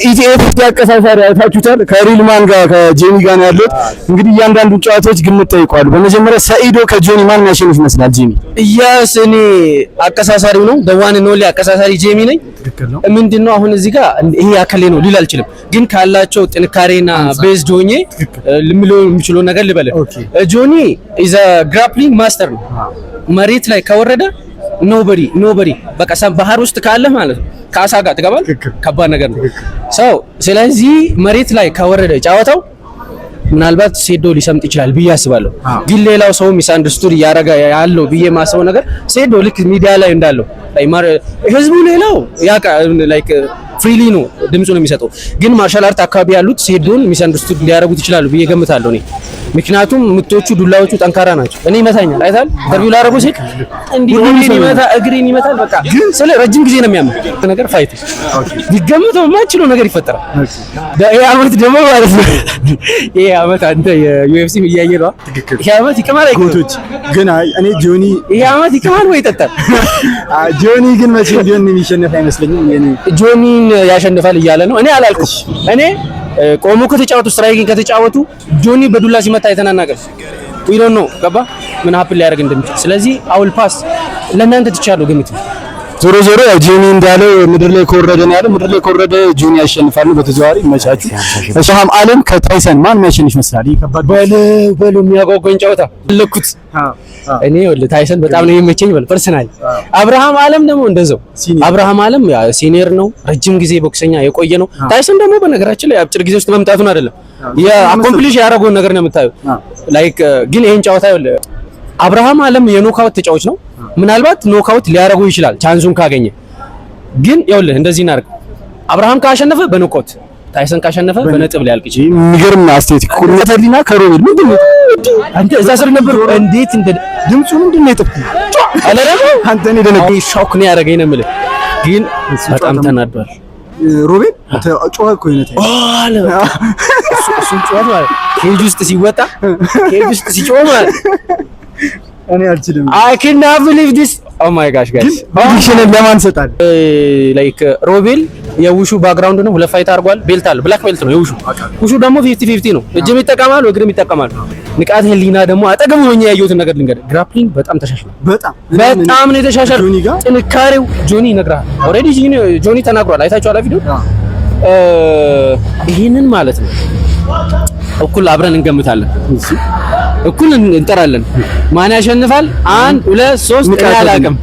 ኢቲኤፍ ያቀሳሳሪ አይታችሁታል። ከሪልማን ጋር ከጄኒ ጋር ነው ያሉት። እንግዲህ እያንዳንዱ ጨዋታዎች ግምት ጠይቋሉ። በመጀመሪያ ሰኢዶ ከጆኒ ማን የሚያሸንፍ ይመስላል? ጄሚ እያስ እኔ አቀሳሳሪው ነው ደዋን ነው አቀሳሳሪ ጄሚ ነኝ። ምንድነው አሁን እዚህ ጋር ይሄ ያከሌ ነው ሊል አልችልም፣ ግን ካላቸው ጥንካሬና ቤዝድ ሆኜ ልምለው የሚችለው ነገር ልበለ ጆኒ ኢዝ አ ግራፕሊንግ ማስተር ነው። መሬት ላይ ከወረደ ኖበዲ በቃ ባህር ውስጥ ካለ ማለት ነው ከአሳ ጋር ተጋባል ከባድ ነገር ነው ሰው። ስለዚህ መሬት ላይ ከወረደ ጨዋታው ምናልባት ሴዶ ሊሰምጥ ይችላል ብዬ አስባለሁ። ግን ሌላው ሰው ሚስአንደርስቱድ ያረጋ ያለው ብዬ ማሰው ነገር ሴዶ ልክ ሚዲያ ላይ እንዳለው ህዝቡ ሌላው ያቃ ላይክ ፍሪሊ ነው ድምጹን የሚሰጠው። ግን ማርሻል አርት አካባቢ ያሉት ሴዶን ሚስአንደርስቱድ ሊያረጉት ይችላሉ ብዬ ገምታለሁ እኔ። ምክንያቱም ምቶቹ ዱላዎቹ ጠንካራ ናቸው። እኔ ይመታኛል አይታል ኢንተርቪው ላረጉ ሲል እንዲህ እግሬን ይመታል። በቃ ስለ ረጅም ጊዜ ነው የሚያመው ነገር ፋይት ቢገምተው የማይችለው ነገር ይፈጠራል። ይሄ አመት ደግሞ ማለት ነው ይሄ አመት አንተ የዩኤፍሲ እያየህ ነው። ይሄ አመት ይከማል አይቆቶች ግን እኔ ጆኒ ይሄ አመት ይከማል ወይ ይጠጣል። ጆኒ ግን መቼ ቢሆን የሚሸነፍ አይመስለኝም። እኔ ጆኒን ያሸንፋል እያለ ነው። እኔ አላልኩም። እኔ ቆሞ ከተጫወቱ ስትራይኪንግ ከተጫወቱ ጆኒ በዱላ ሲመታ አይተናናቀም። ዊ ዶንት ኖ ገባ ምን ሀፕን ሊያደርግ እንደሚችል። ስለዚህ አውል ፓስ ለእናንተ ትቻለሁ ግምት። ዞሮ ያው ጆኒ እንዳለው ምድር ላይ ከወረደ ነው ያለው። ምድር ላይ ከወረደ ጆኒ ያሸንፋል በተዘዋዋሪ ይመቻችሁ። እሻም አለም ከታይሰን ማን የሚያሸንፍ ይመስላል? ይከባድ በለው የሚያጓጓኝ ጨዋታ ለኩት እኔ ወለ ታይሰን በጣም ነው የሚመቸኝ በል ፐርሰናሊ። አብርሃም አለም ደግሞ እንደዛው። አብርሃም አለም ያ ሲኒየር ነው፣ ረጅም ጊዜ ቦክሰኛ የቆየ ነው። ታይሰን ደግሞ በነገራችን ላይ አጭር ጊዜ ውስጥ መምጣቱን አይደለም አኮምፕሊሽ ያደረገውን ነገር ነው የምታየው። ላይክ ግን ይሄን ጨዋታ ይወለ አብርሃም አለም የኖካውት ተጫዋች ነው። ምናልባት ኖካውት ሊያረጉ ይችላል ቻንሱን ካገኘ። ግን ይኸውልህ እንደዚህ እናርግ፣ አብርሃም ካሸነፈ በኖካውት ታይሰን ካሸነፈ በነጥብ ሊያልቅ ይችላል። የሚገርም አስቴቲክ ኩርነተሊና ከሮቤል ምንድነው አንተ እዛ ስር ነበር እንዴት እንደ ድምጹ ምንድነው የጠፍኩ አለረም አንተ እኔ ደነገ ሾክ ነው ያደረገኝ ነው የምልህ። ግን በጣም ተናዷል ሮቤል ጮኸ እኮ ይነታ አለ እሱ ጮኸ ማለት ኬጅ ውስጥ ሲወጣ ኬጅ ውስጥ ሲጮህ ማለት እኔ አልችልም። I cannot believe this. Oh my gosh guys. ዲክሽንን ለማን ሰጣል? ላይክ ሮቤል የውሹ ባክግራውንድ ነው። ሁለት ፋይት አድርጓል። ቤልት አለ፣ ብላክ ቤልት ነው የውሹ። ውሹ ደግሞ 50-50 ነው። እጅም ይጠቀማል፣ እግርም ይጠቀማል። ንቃት ህሊና ደግሞ አጠገቡ ሆኜ ያየሁትን ነገር ልንገር። ግራፕሊንግ በጣም ተሻሽሏል። በጣም ነው የተሻሻለው። ጥንካሬው ጆኒ ይነግራል። ኦሬዲ ጆኒ ተናግሯል። አይታችኋል ቪዲዮ። ይሄንን ማለት ነው እኩል አብረን እንገምታለን። እኩል እንጠራለን። ማን ያሸንፋል? 1 2 3 አላውቅም።